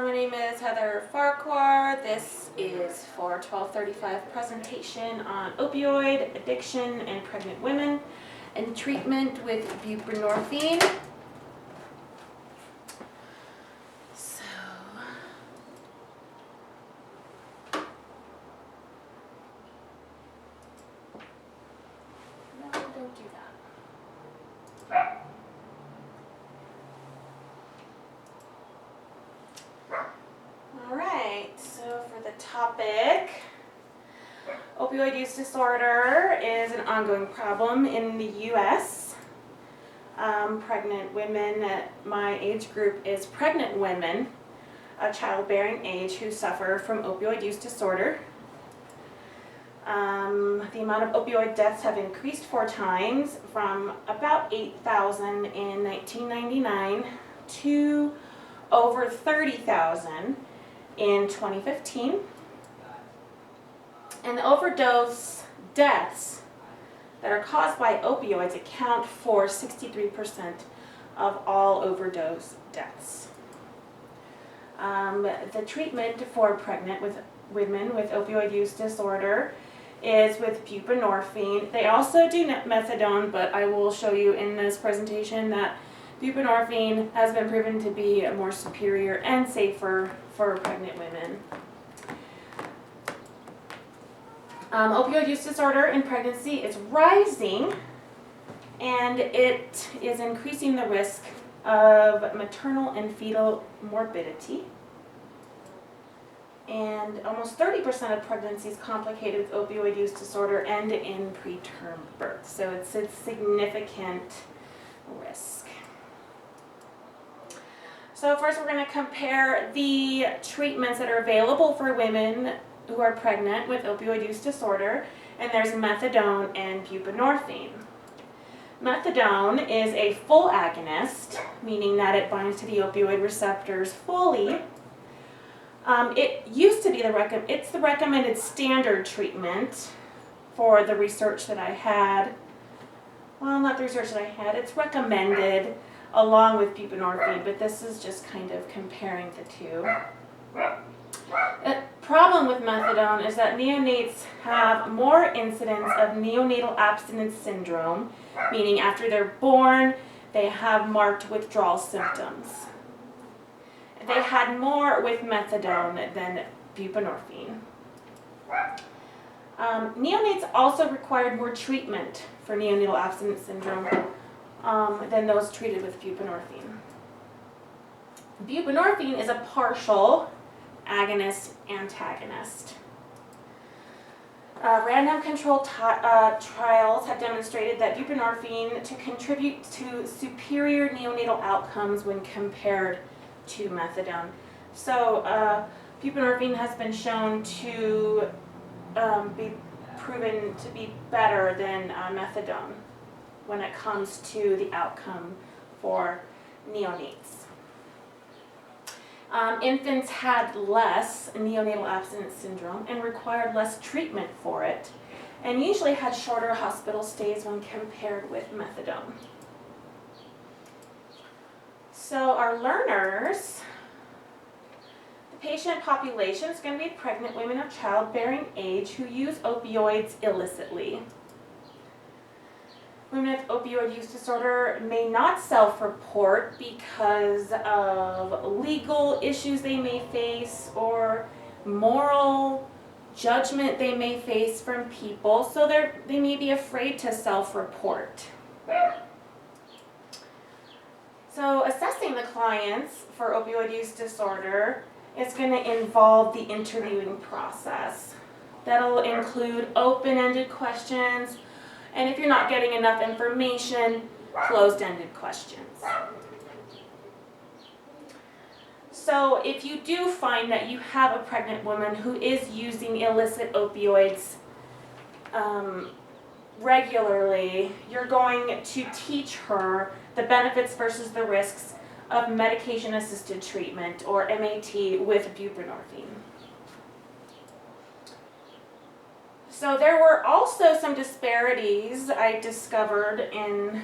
My name is Heather Farquhar. This is for 1235 presentation on opioid addiction in pregnant women and treatment with buprenorphine. So, no, don't do that. Alright, so for the topic, opioid use disorder is an ongoing problem in the U.S. Pregnant women, my age group is pregnant women of childbearing age who suffer from opioid use disorder. The amount of opioid deaths have increased 4 times from about 8,000 in 1999 to over 30,000 in 2015. And the overdose deaths that are caused by opioids account for 63% of all overdose deaths. The treatment for pregnant women with opioid use disorder is with buprenorphine. They also do methadone, but I will show you in this presentation that buprenorphine has been proven to be more superior and safer for pregnant women. Opioid use disorder in pregnancy is rising, and it is increasing the risk of maternal and fetal morbidity. And almost 30% of pregnancies complicated with opioid use disorder end in preterm birth. So it's a significant risk. So first we're going to compare the treatments that are available for women who are pregnant with opioid use disorder, and there's methadone and buprenorphine. Methadone is a full agonist, meaning that it binds to the opioid receptors fully. It used to be it's the recommended standard treatment for the research that I had. Well, not the research that I had, it's recommended along with buprenorphine, but this is just kind of comparing the two. The problem with methadone is that neonates have more incidence of neonatal abstinence syndrome, meaning after they're born, they have marked withdrawal symptoms. They had more with methadone than buprenorphine. Neonates also required more treatment for neonatal abstinence syndrome than those treated with buprenorphine. Buprenorphine is a partial agonist-antagonist. Random controlled trials have demonstrated that buprenorphine to contribute to superior neonatal outcomes when compared to methadone. So buprenorphine has been shown to be proven to be better than methadone when it comes to the outcome for neonates. Infants had less neonatal abstinence syndrome and required less treatment for it, and usually had shorter hospital stays when compared with methadone. So our learners, the patient population is going to be pregnant women of childbearing age who use opioids illicitly. Women with opioid use disorder may not self-report because of legal issues they may face or moral judgment they may face from people, so they may be afraid to self-report. So assessing the clients for opioid use disorder is going to involve the interviewing process. That'll include open-ended questions, and if you're not getting enough information, closed-ended questions. So if you do find that you have a pregnant woman who is using illicit opioids regularly, you're going to teach her the benefits versus the risks of medication-assisted treatment, or MAT, with buprenorphine. So there were also some disparities I discovered in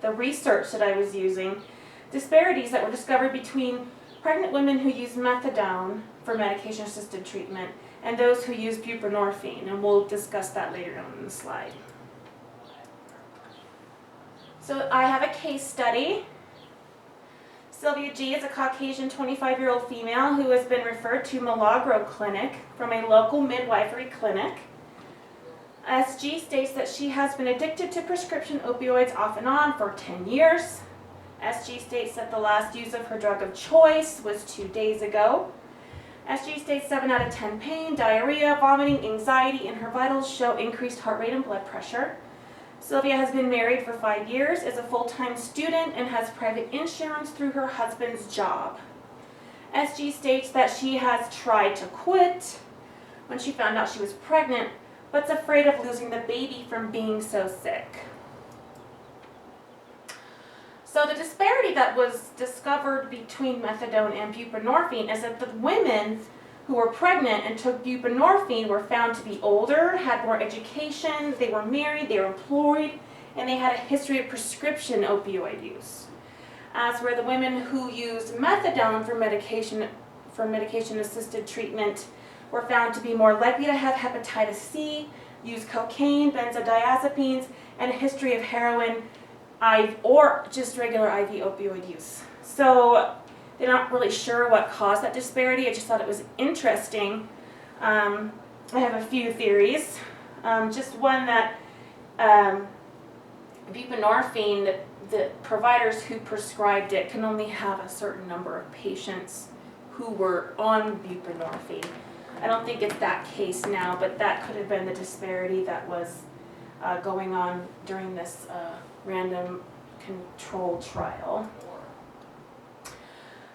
the research that I was using, disparities that were discovered between pregnant women who use methadone for medication-assisted treatment, and those who use buprenorphine, and we'll discuss that later on in the slide. So I have a case study. Sylvia G. is a Caucasian 25-year-old female who has been referred to Milagro Clinic from a local midwifery clinic. SG states that she has been addicted to prescription opioids off and on for 10 years. SG states that the last use of her drug of choice was 2 days ago. SG states 7 out of 10 pain, diarrhea, vomiting, anxiety, and her vitals show increased heart rate and blood pressure. Sylvia has been married for 5 years, is a full-time student, and has private insurance through her husband's job. SG states that she has tried to quit when she found out she was pregnant, but's afraid of losing the baby from being so sick. So the disparity that was discovered between methadone and buprenorphine is that the women who were pregnant and took buprenorphine were found to be older, had more education, they were married, they were employed, and they had a history of prescription opioid use. As for the women who used methadone for medication-assisted treatment were found to be more likely to have hepatitis C, use cocaine, benzodiazepines, and a history of heroin or just regular IV opioid use. So they're not really sure what caused that disparity. I just thought it was interesting. I have a few theories. Just one that buprenorphine, the providers who prescribed it can only have a certain number of patients who were on buprenorphine. I don't think it's that case now, but that could have been the disparity that was going on during this random controlled trial.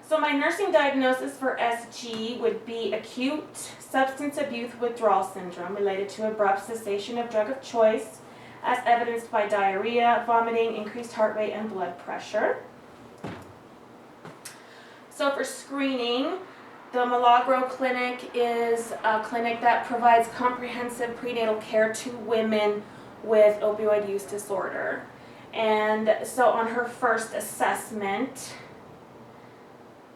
So my nursing diagnosis for SG would be acute substance abuse withdrawal syndrome related to abrupt cessation of drug of choice, as evidenced by diarrhea, vomiting, increased heart rate, and blood pressure. So for screening, the Milagro Clinic is a clinic that provides comprehensive prenatal care to women with opioid use disorder. And so on her first assessment,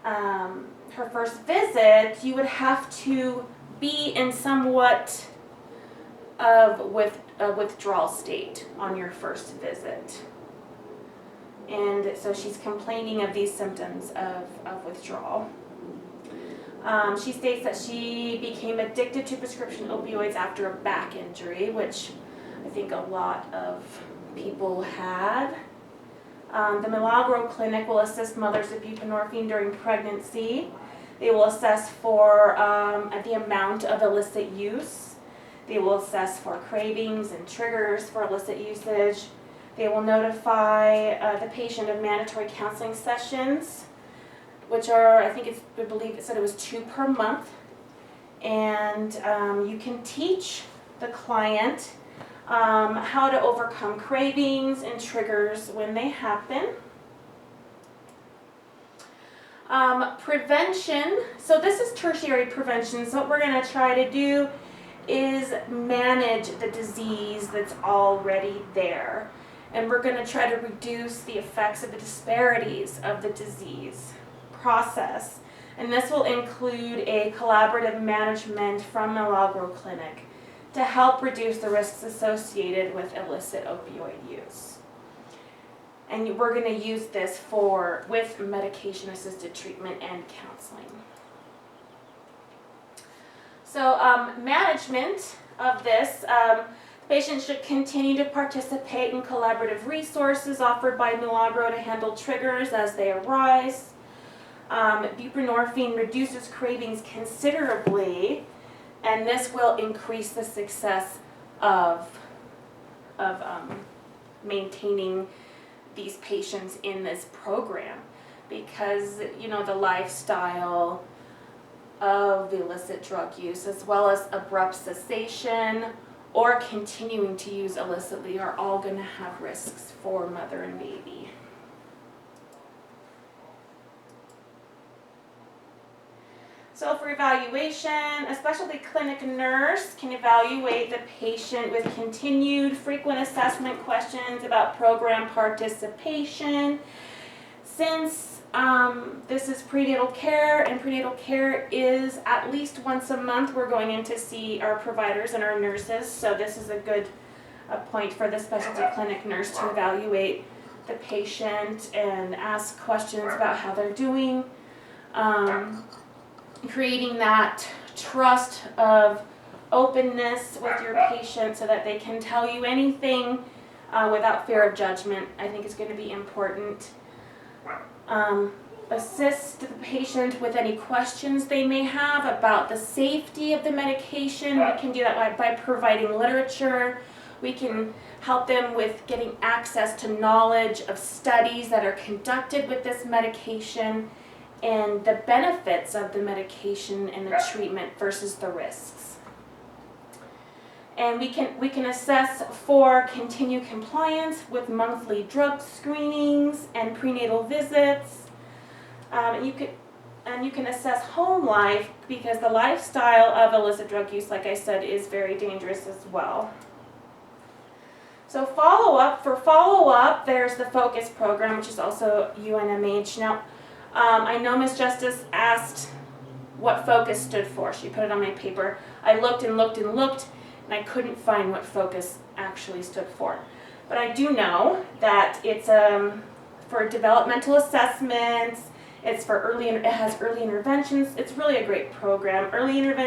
her first visit, you would have to be in somewhat of a withdrawal state on your first visit. And so she's complaining of these symptoms of withdrawal. She states that she became addicted to prescription opioids after a back injury, which I think a lot of people had. The Milagro Clinic will assist mothers with buprenorphine during pregnancy. They will assess for the amount of illicit use. They will assess for cravings and triggers for illicit usage. They will notify the patient of mandatory counseling sessions, which are, I believe it said it was 2 per month. And you can teach the client how to overcome cravings and triggers when they happen. Prevention, so this is tertiary prevention. So what we're going to try to do is manage the disease that's already there. And we're going to try to reduce the effects of the disparities of the disease process. And this will include a collaborative management from Milagro Clinic to help reduce the risks associated with illicit opioid use. And we're going to use this with medication-assisted treatment and counseling. So management of this, patients should continue to participate in collaborative resources offered by Milagro to handle triggers as they arise. Buprenorphine reduces cravings considerably, and this will increase the success of maintaining these patients in this program, because the lifestyle of the illicit drug use, as well as abrupt cessation or continuing to use illicitly, are all going to have risks for mother and baby. So for evaluation, a specialty clinic nurse can evaluate the patient with continued frequent assessment questions about program participation. Since This is prenatal care, and prenatal care is at least once a month. We're going in to see our providers and our nurses, so this is a good point for the specialty clinic nurse to evaluate the patient and ask questions about how they're doing. Creating that trust of openness with your patient so that they can tell you anything without fear of judgment, I think is going to be important. Assist the patient with any questions they may have about the safety of the medication. We can do that by providing literature. We can help them with getting access to knowledge of studies that are conducted with this medication and the benefits of the medication and the treatment versus the risks. And we can assess for continued compliance with monthly drug screenings and prenatal visits. You can assess home life because the lifestyle of illicit drug use, like I said, is very dangerous as well. So for follow-up, there's the FOCUS program, which is also UNMH. Now, I know Ms. Justice asked what FOCUS stood for. She put it on my paper. I looked and looked and looked, and I couldn't find what FOCUS actually stood for. But I do know that it's for developmental assessments. It has early interventions. It's really a great program. Early intervention.